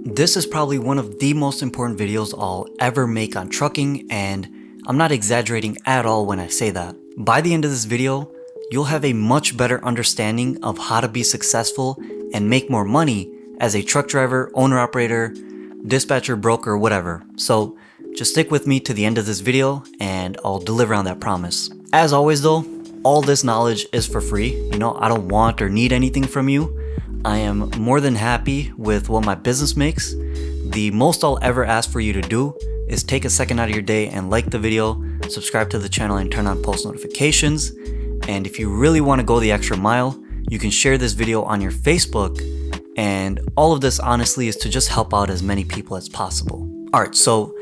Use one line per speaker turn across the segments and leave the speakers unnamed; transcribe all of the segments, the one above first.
This is probably one of the most important videos I'll ever make on trucking, and I'm not exaggerating at all when I say that. By the end of this video, you'll have a much better understanding of how to be successful and make more money as a truck driver, owner-operator, dispatcher, broker, whatever. So just stick with me to the end of this video and I'll deliver on that promise. As always though, all this knowledge is for free. I don't want or need anything from you. I am more than happy with what my business makes. The most I'll ever ask for you to do is take a second out of your day and like the video, subscribe to the channel, and turn on post notifications. And if you really want to go the extra mile, you can share this video on your Facebook. And all of this honestly is to just help out as many people as possible. Alright, so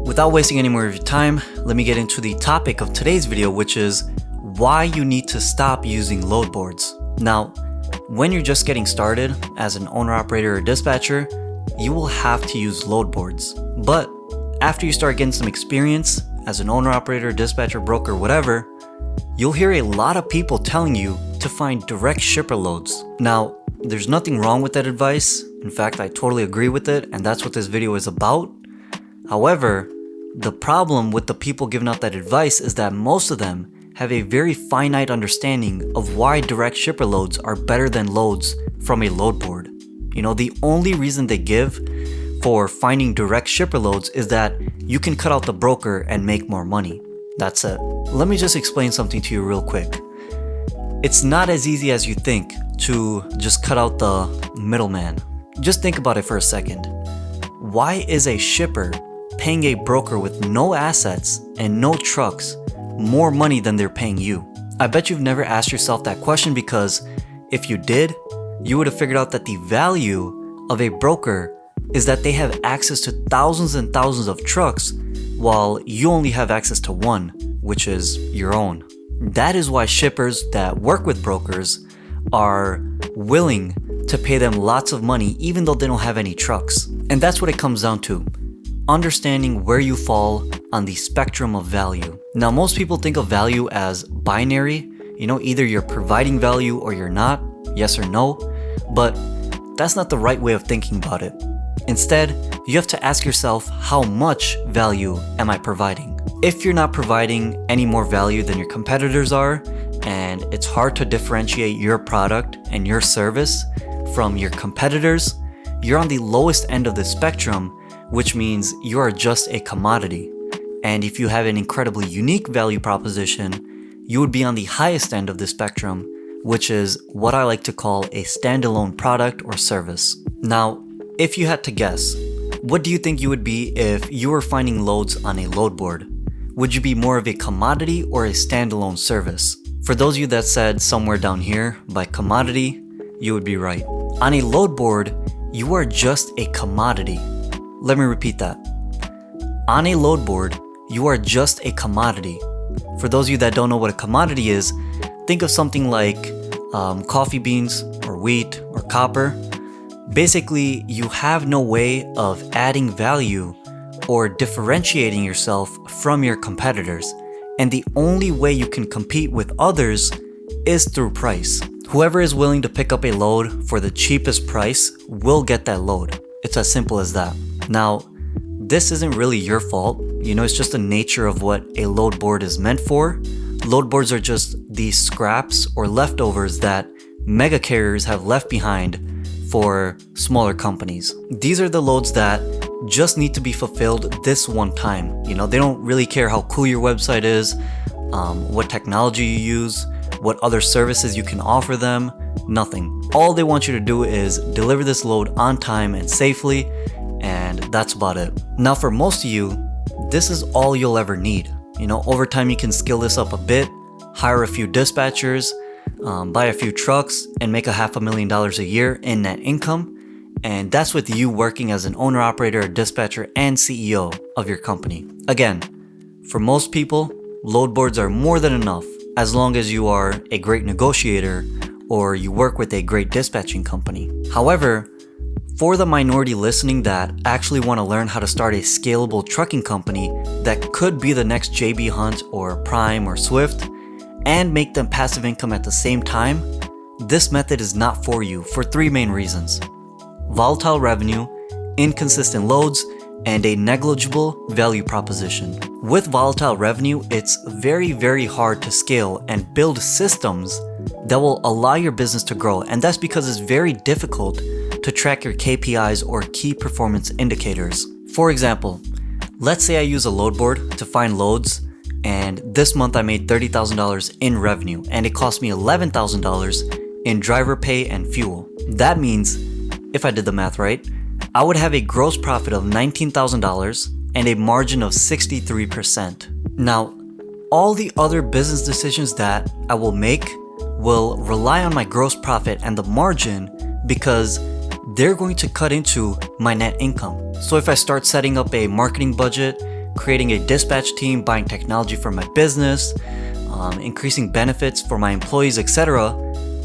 without wasting any more of your time, let me get into the topic of today's video, which is why you need to stop using load boards. Now, when you're just getting started as an owner-operator or dispatcher, you will have to use load boards. But after you start getting some experience as an owner-operator, dispatcher, broker, whatever, you'll hear a lot of people telling you to find direct shipper loads. Now, there's nothing wrong with that advice. In fact, I totally agree with it, and that's what this video is about. However, the problem with the people giving out that advice is that most of them have a very finite understanding of why direct shipper loads are better than loads from a load board. The only reason they give for finding direct shipper loads is that you can cut out the broker and make more money. That's it. Let me just explain something to you real quick. It's not as easy as you think to just cut out the middleman. Just think about it for a second. Why is a shipper paying a broker with no assets and no trucks more money than they're paying you? I bet you've never asked yourself that question, because if you did, you would have figured out that the value of a broker is that they have access to thousands and thousands of trucks while you only have access to one, which is your own. That is why shippers that work with brokers are willing to pay them lots of money even though they don't have any trucks. And that's what it comes down to. Understanding where you fall on the spectrum of value. Now, most people think of value as binary. Either you're providing value or you're not, yes or no. But that's not the right way of thinking about it. Instead, you have to ask yourself, how much value am I providing? If you're not providing any more value than your competitors are, and it's hard to differentiate your product and your service from your competitors, you're on the lowest end of the spectrum, which means you are just a commodity. And if you have an incredibly unique value proposition, you would be on the highest end of the spectrum, which is what I like to call a standalone product or service. Now, if you had to guess, what do you think you would be if you were finding loads on a load board? Would you be more of a commodity or a standalone service? For those of you that said somewhere down here by commodity, you would be right. On a load board, you are just a commodity. Let me repeat that. On a load board, you are just a commodity. For those of you that don't know what a commodity is, think of something like coffee beans or wheat or copper. Basically, you have no way of adding value or differentiating yourself from your competitors. And the only way you can compete with others is through price. Whoever is willing to pick up a load for the cheapest price will get that load. It's as simple as that. Now, this isn't really your fault. It's just the nature of what a load board is meant for. Load boards are just these scraps or leftovers that mega carriers have left behind for smaller companies. These are the loads that just need to be fulfilled this one time. They don't really care how cool your website is, what technology you use, what other services you can offer them, nothing. All they want you to do is deliver this load on time and safely, and that's about it. Now, for most of you, this is all you'll ever need. Over time you can scale this up a bit, hire a few dispatchers, buy a few trucks, and make $500,000 a year in net income. And that's with you working as an owner-operator, dispatcher, and CEO of your company. Again, for most people, load boards are more than enough as long as you are a great negotiator or you work with a great dispatching company. However, for the minority listening that actually want to learn how to start a scalable trucking company that could be the next JB Hunt or Prime or Swift and make them passive income at the same time, this method is not for you for three main reasons. Volatile revenue inconsistent loads, and a negligible value proposition. With volatile revenue, it's very hard to scale and build systems that will allow your business to grow, and that's because it's very difficult to track your KPIs or key performance indicators. For example, let's say I use a load board to find loads, and this month I made $30,000 in revenue, and it cost me $11,000 in driver pay and fuel. That means, if I did the math right, I would have a gross profit of $19,000 and a margin of 63%. Now, all the other business decisions that I will make will rely on my gross profit and the margin because they're going to cut into my net income. So if I start setting up a marketing budget, creating a dispatch team, buying technology for my business, increasing benefits for my employees, etc.,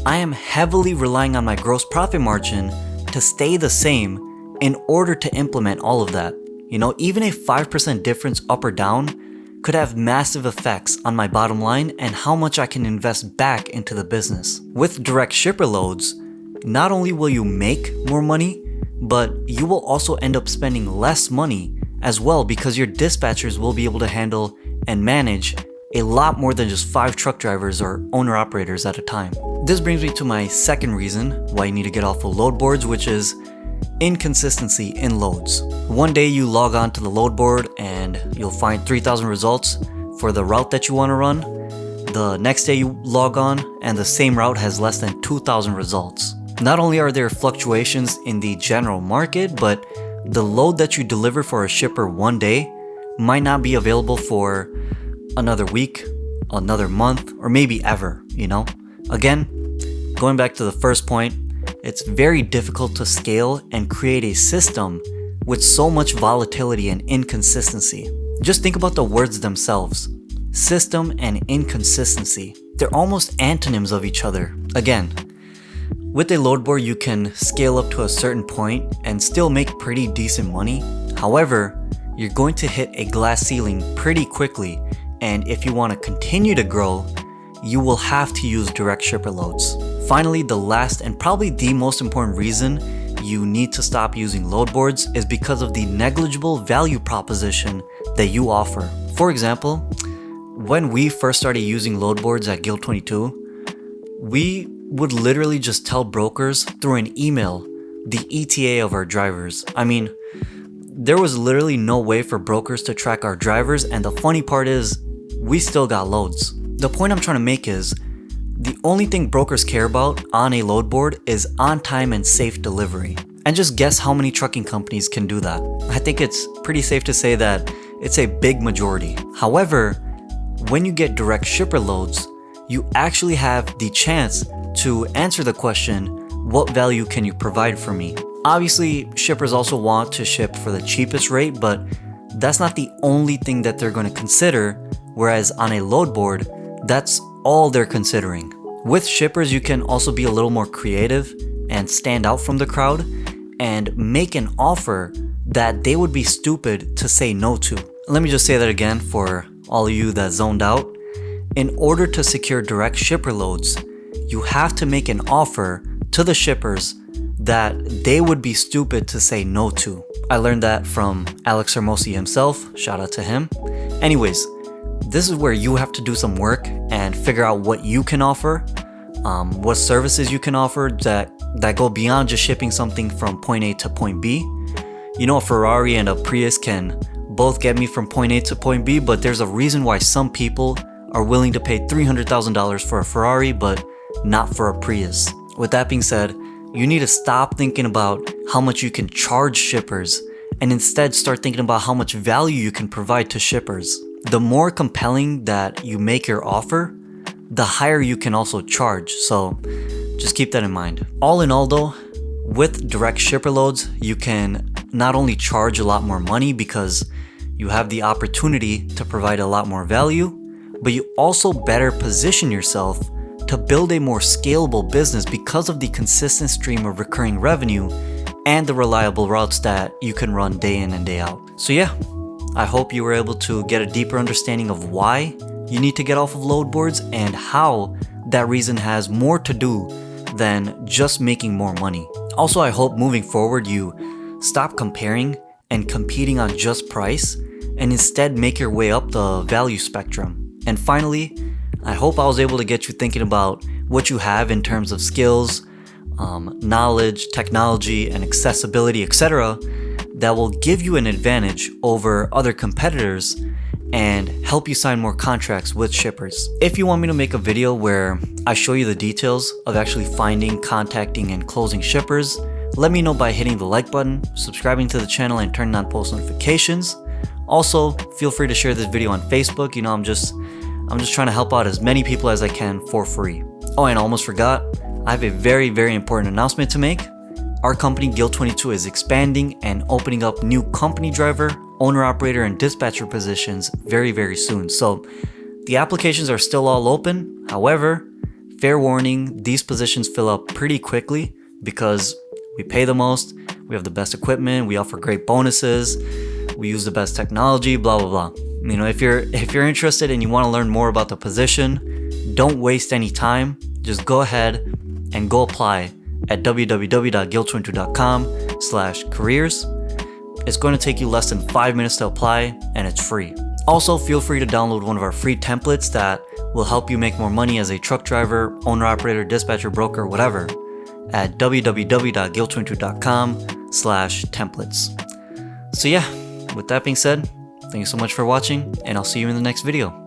I am heavily relying on my gross profit margin to stay the same in order to implement all of that. Even a 5% difference up or down could have massive effects on my bottom line and how much I can invest back into the business. With direct shipper loads, not only will you make more money, but you will also end up spending less money as well because your dispatchers will be able to handle and manage a lot more than just 5 truck drivers or owner-operators at a time. This brings me to my second reason why you need to get off of load boards, which is inconsistency in loads. One day you log on to the load board and you'll find 3,000 results for the route that you want to run. The next day you log on and the same route has less than 2,000 results. Not only are there fluctuations in the general market, but the load that you deliver for a shipper one day might not be available for another week, another month, or maybe ever, Again, going back to the first point, it's very difficult to scale and create a system with so much volatility and inconsistency. Just think about the words themselves. System and inconsistency. They're almost antonyms of each other. Again, with a load board, you can scale up to a certain point and still make pretty decent money. However, you're going to hit a glass ceiling pretty quickly, and if you want to continue to grow, you will have to use direct shipper loads. Finally, the last and probably the most important reason you need to stop using load boards is because of the negligible value proposition that you offer. For example, when we first started using load boards at Guild 22, we would literally just tell brokers through an email the ETA of our drivers. I mean, there was literally no way for brokers to track our drivers, and the funny part is, we still got loads. The point I'm trying to make is, the only thing brokers care about on a load board is on time and safe delivery. And just guess how many trucking companies can do that. I think it's pretty safe to say that it's a big majority. However, when you get direct shipper loads, you actually have the chance to answer the question, what value can you provide for me? Obviously, shippers also want to ship for the cheapest rate, but that's not the only thing that they're going to consider, whereas on a load board, that's all they're considering. With shippers, you can also be a little more creative and stand out from the crowd and make an offer that they would be stupid to say no to. Let me just say that again for all of you that zoned out. In order to secure direct shipper loads, you have to make an offer to the shippers that they would be stupid to say no to. I learned that from Alex Hermosi himself, shout out to him. Anyways, this is where you have to do some work and figure out what you can offer, what services you can offer that go beyond just shipping something from point A to point B. A Ferrari and a Prius can both get me from point A to point B, but there's a reason why some people are willing to pay $300,000 for a Ferrari, but not for a Prius. With that being said, you need to stop thinking about how much you can charge shippers and instead start thinking about how much value you can provide to shippers. The more compelling that you make your offer, the higher you can also charge. So just keep that in mind. All in all though, with direct shipper loads, you can not only charge a lot more money because you have the opportunity to provide a lot more value, but you also better position yourself to build a more scalable business because of the consistent stream of recurring revenue and the reliable routes that you can run day in and day out. So yeah, I hope you were able to get a deeper understanding of why you need to get off of load boards and how that reason has more to do than just making more money. Also, I hope moving forward you Stop comparing and competing on just price, and instead make your way up the value spectrum. And finally, I hope I was able to get you thinking about what you have in terms of skills, knowledge, technology, and accessibility, etc., that will give you an advantage over other competitors and help you sign more contracts with shippers. If you want me to make a video where I show you the details of actually finding, contacting, and closing shippers, let me know by hitting the like button, subscribing to the channel, and turning on post notifications. Also, feel free to share this video on Facebook. You know, I'm just trying to help out as many people as I can for free. Oh, and I almost forgot, I have a very, very important announcement to make. Our company, Guild22, is expanding and opening up new company driver, owner operator, and dispatcher positions very, very soon. So the applications are still all open. However, fair warning, these positions fill up pretty quickly because we pay the most, we have the best equipment, we offer great bonuses, we use the best technology, blah, blah, blah. You know, if you're interested and you want to learn more about the position, don't waste any time. Just go ahead and go apply at www.guild22.com/careers. It's going to take you less than 5 minutes to apply, and it's free. Also, feel free to download one of our free templates that will help you make more money as a truck driver, owner operator, dispatcher, broker, whatever, at www.guild22.com/templates. So yeah, with that being said, thank you so much for watching, and I'll see you in the next video.